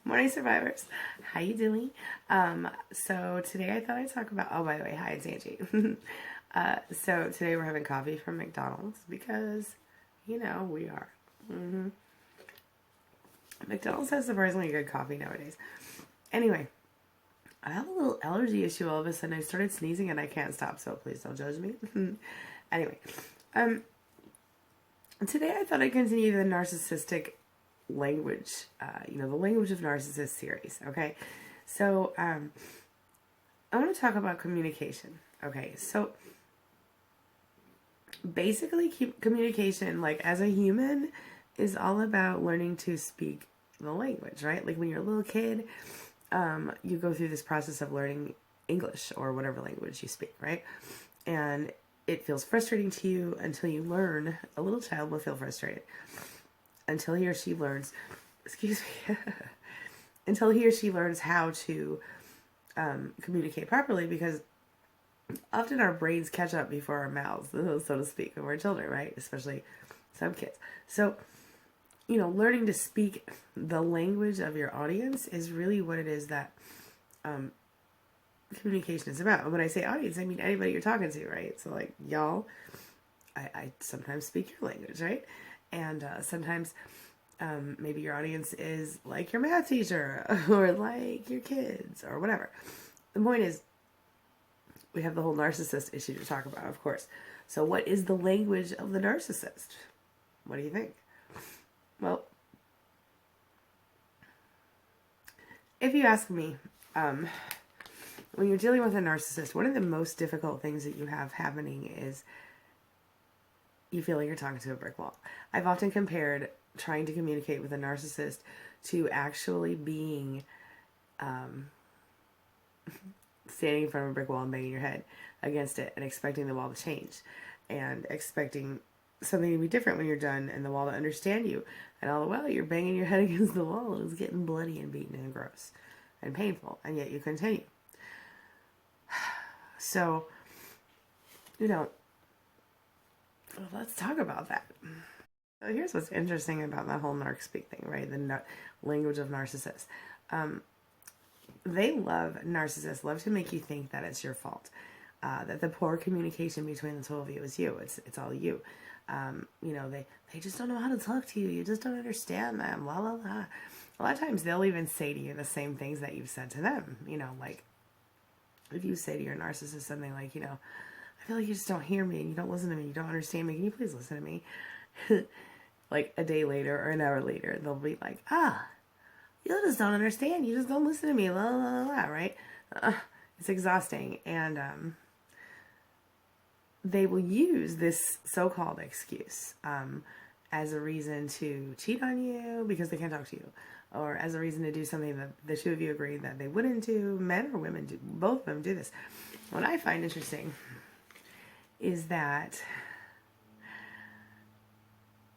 Morning survivors. How you doing? So today I thought I'd talk about, oh, by the way, hi, it's Angie. So today we're having coffee from McDonald's because, we are. hmm McDonald's has surprisingly good coffee nowadays. Anyway, I have a little allergy issue all of a sudden. I started sneezing and I can't stop, so please don't judge me. Anyway, um, today I thought I'd continue the narcissistic language, the language of narcissists series. Okay, so I want to talk about communication. Okay, so basically, communication, like as a human, is all about learning to speak the language, right? Like when you're a little kid, you go through this process of learning English or whatever language you speak, right? And it feels frustrating to you until you learn. A little child will feel frustrated until he or she learns, excuse me, until he or she learns how to communicate properly, because often our brains catch up before our mouths, so to speak, when we're children, right? Especially some kids. So, learning to speak the language of your audience is really what it is that communication is about. And when I say audience, I mean anybody you're talking to, right? So like y'all, I sometimes speak your language, right? And sometimes maybe your audience is like your math teacher or like your kids or whatever. The point is, we have the whole narcissist issue to talk about, of course. So what is the language of the narcissist? What do you think? Well, if you ask me, when you're dealing with a narcissist, one of the most difficult things that you have happening is you feel like you're talking to a brick wall. I've often compared trying to communicate with a narcissist to actually being standing in front of a brick wall and banging your head against it and expecting the wall to change and expecting something to be different when you're done and the wall to understand you. And all the while you're banging your head against the wall and it's getting bloody and beaten and gross and painful, and yet you continue. So, let's talk about that. So here's what's interesting about that whole narc speak thing, right? The language of narcissists. Narcissists love to make you think that it's your fault. That the poor communication between the two of you is you. It's all you. They just don't know how to talk to you. You just don't understand them. La la la. A lot of times they'll even say to you the same things that you've said to them. Like if you say to your narcissist something like, I feel like you just don't hear me and you don't listen to me. You don't understand me. Can you please listen to me? Like a day later or an hour later, they'll be like, you just don't understand. You just don't listen to me. La la la la. Right? It's exhausting, and they will use this so-called excuse as a reason to cheat on you because they can't talk to you, or as a reason to do something that the two of you agree that they wouldn't do. Men or women do, both of them do this. What I find interesting is that,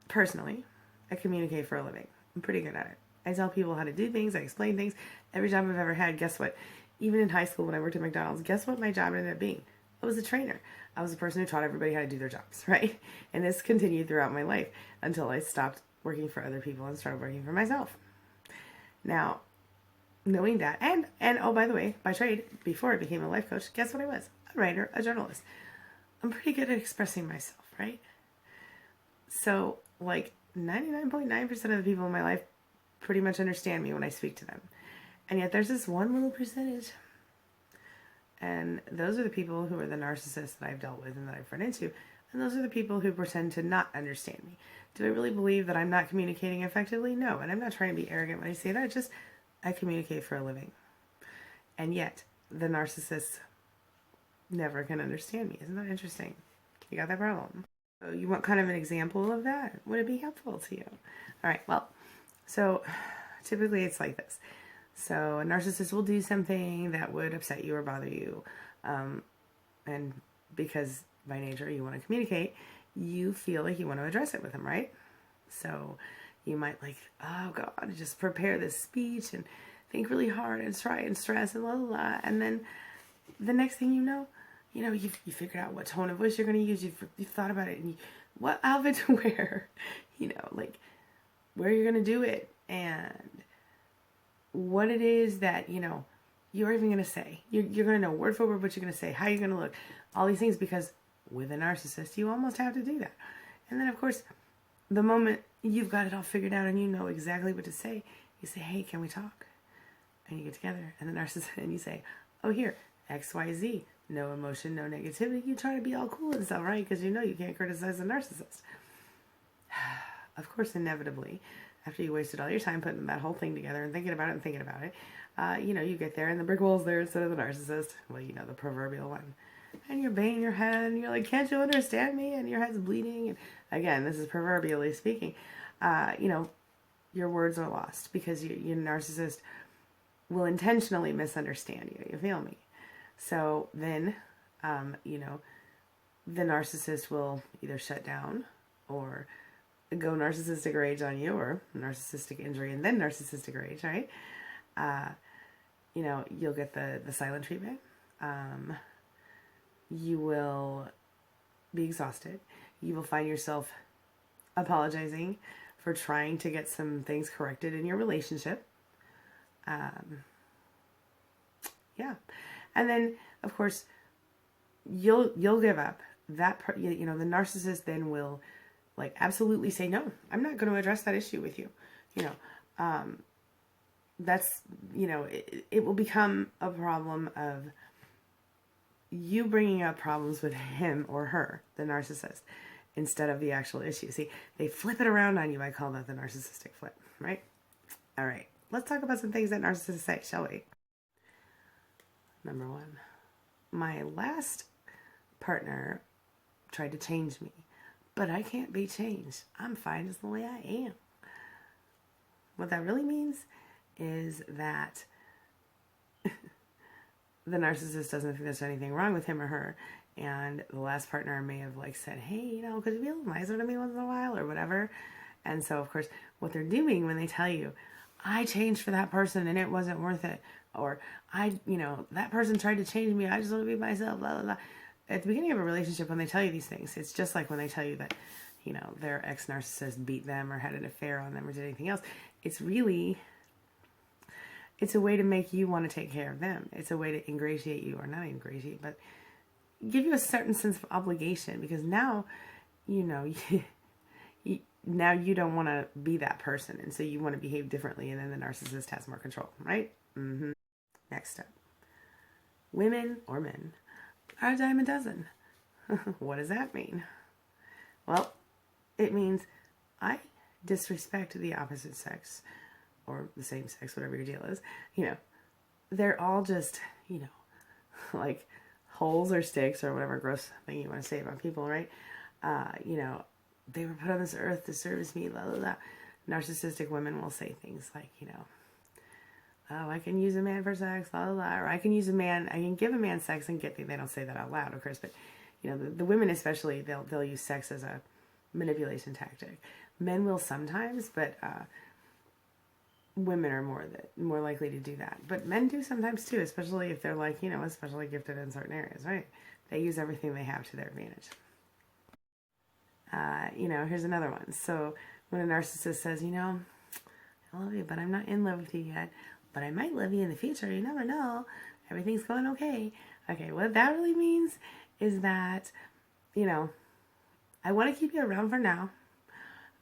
personally, I communicate for a living. I'm pretty good at it. I tell people how to do things. I explain things. Every job I've ever had, guess what? Even in high school when I worked at McDonald's, guess what my job ended up being? I was a trainer. I was the person who taught everybody how to do their jobs, right? And this continued throughout my life until I stopped working for other people and started working for myself. Now, knowing that, and oh, by the way, by trade, before I became a life coach, guess what I was? A writer, a journalist. I'm pretty good at expressing myself, right? So, like 99.9% of the people in my life pretty much understand me when I speak to them. And yet there's this one little percentage. And those are the people who are the narcissists that I've dealt with and that I've run into. And those are the people who pretend to not understand me. Do I really believe that I'm not communicating effectively? No. And I'm not trying to be arrogant when I say that. I communicate for a living. And yet, the narcissists never can understand me. Isn't that interesting? You got that problem. So you want kind of an example of that? Would it be helpful to you? All right, well, so typically it's like this. So a narcissist will do something that would upset you or bother you. And because by nature you want to communicate, you feel like you want to address it with them, right? So you might oh God, just prepare this speech and think really hard and try and stress and la la la. And then the next thing you figured out what tone of voice you're going to use. You've thought about it and what outfit to wear, where you're going to do it. And what it is that, you're even going to say. You're going to know word for word what you're going to say, how you're going to look, all these things, because with a narcissist, you almost have to do that. And then, of course, the moment you've got it all figured out and you know exactly what to say, you say, hey, can we talk? And you get together, and the narcissist, and you say, oh, here, X, Y, Z, no emotion, no negativity. You try to be all cool and stuff, right? Because you know you can't criticize a narcissist. Of course, inevitably, after you wasted all your time putting that whole thing together and thinking about it, you get there and the brick wall's there instead of the narcissist. Well, the proverbial one. And you're banging your head and you're like, can't you understand me? And your head's bleeding. And again, this is proverbially speaking. Your words are lost because your narcissist will intentionally misunderstand you. You feel me? So then, the narcissist will either shut down or go narcissistic rage on you, or narcissistic injury and then narcissistic rage, right? You'll get the silent treatment. You will be exhausted. You will find yourself apologizing for trying to get some things corrected in your relationship. And then, of course, you'll give up. The narcissist then will absolutely say, no, I'm not going to address that issue with you. That's, it will become a problem of you bringing up problems with him or her, the narcissist, instead of the actual issue. See, they flip it around on you. I call that the narcissistic flip, right? All right. Let's talk about some things that narcissists say, shall we? Number one, my last partner tried to change me, but I can't be changed. I'm fine just the way I am. What that really means is that the narcissist doesn't think there's anything wrong with him or her, and the last partner may have said, hey, could you be a little nicer to me once in a while or whatever. And so, of course, what they're doing when they tell you, I changed for that person and it wasn't worth it, or that person tried to change me, I just want to be myself, blah, blah, blah. At the beginning of a relationship, when they tell you these things, it's just like when they tell you that, their ex-narcissist beat them or had an affair on them or did anything else. It's a way to make you want to take care of them. It's a way to ingratiate you, or not ingratiate, but give you a certain sense of obligation, because now, now you don't want to be that person, and so you want to behave differently, and then the narcissist has more control, right? Next up, women or men are a dime a dozen. What does that mean? Well, it means I disrespect the opposite sex, or the same sex, whatever your deal is. They're all just, like holes or sticks or whatever gross thing you want to say about people, right? They were put on this earth to service me, blah, blah, blah. Narcissistic women will say things like, oh, I can use a man for sex, blah, blah, blah. Or I can give a man sex and get, they don't say that out loud, of course, but, the women especially, they'll use sex as a manipulation tactic. Men will sometimes, but women are more likely to do that. But men do sometimes too, especially if they're especially gifted in certain areas, right? They use everything they have to their advantage. Here's another one. So when a narcissist says, I love you, but I'm not in love with you yet, but I might love you in the future. You never know. Everything's going okay. Okay, what that really means is that, I want to keep you around for now.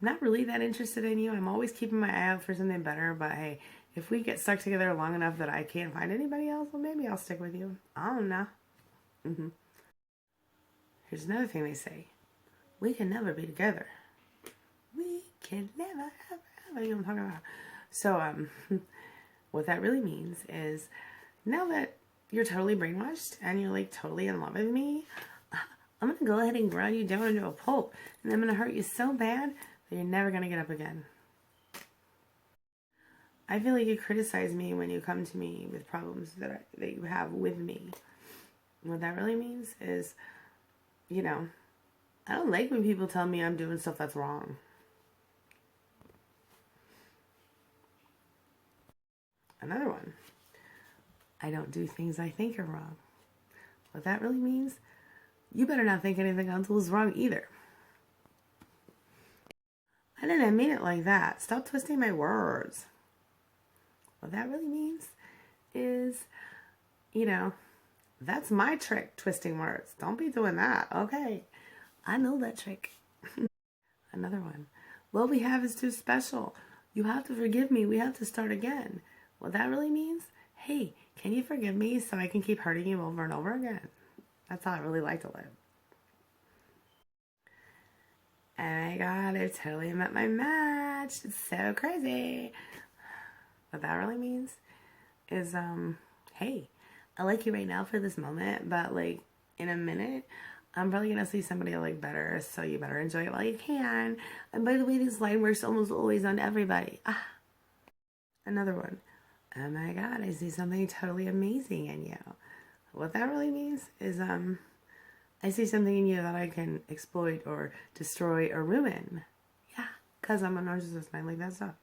I'm not really that interested in you. I'm always keeping my eye out for something better, but hey, if we get stuck together long enough that I can't find anybody else, well, maybe I'll stick with you. I don't know. Here's another thing they say. We can never be together. We can never, ever. You know what I'm talking about? So, what that really means is, now that you're totally brainwashed and you're totally in love with me, I'm going to go ahead and grind you down into a pulp, and I'm going to hurt you so bad that you're never going to get up again. I feel like you criticize me when you come to me with problems that you have with me. What that really means is, I don't like when people tell me I'm doing stuff that's wrong. Another one. I don't do things I think are wrong. What that really means, you better not think anything else is wrong either. I didn't mean it like that. Stop twisting my words. What that really means is, you know, that's my trick, twisting words. Don't be doing that. Okay. I know that trick. Another one. What we have is too special. You have to forgive me. We have to start again. What that really means, hey, can you forgive me so I can keep hurting you over and over again? That's how I really like to live. Oh my God, I totally met my match. It's so crazy. What that really means is, hey, I like you right now for this moment, but like in a minute, I'm probably gonna see somebody I like better, so you better enjoy it while you can. And by the way, this line works almost always on everybody. Another one. Oh my God, I see something totally amazing in you. What that really means is, I see something in you that I can exploit or destroy or ruin. Yeah, because I'm a narcissist and I like that stuff.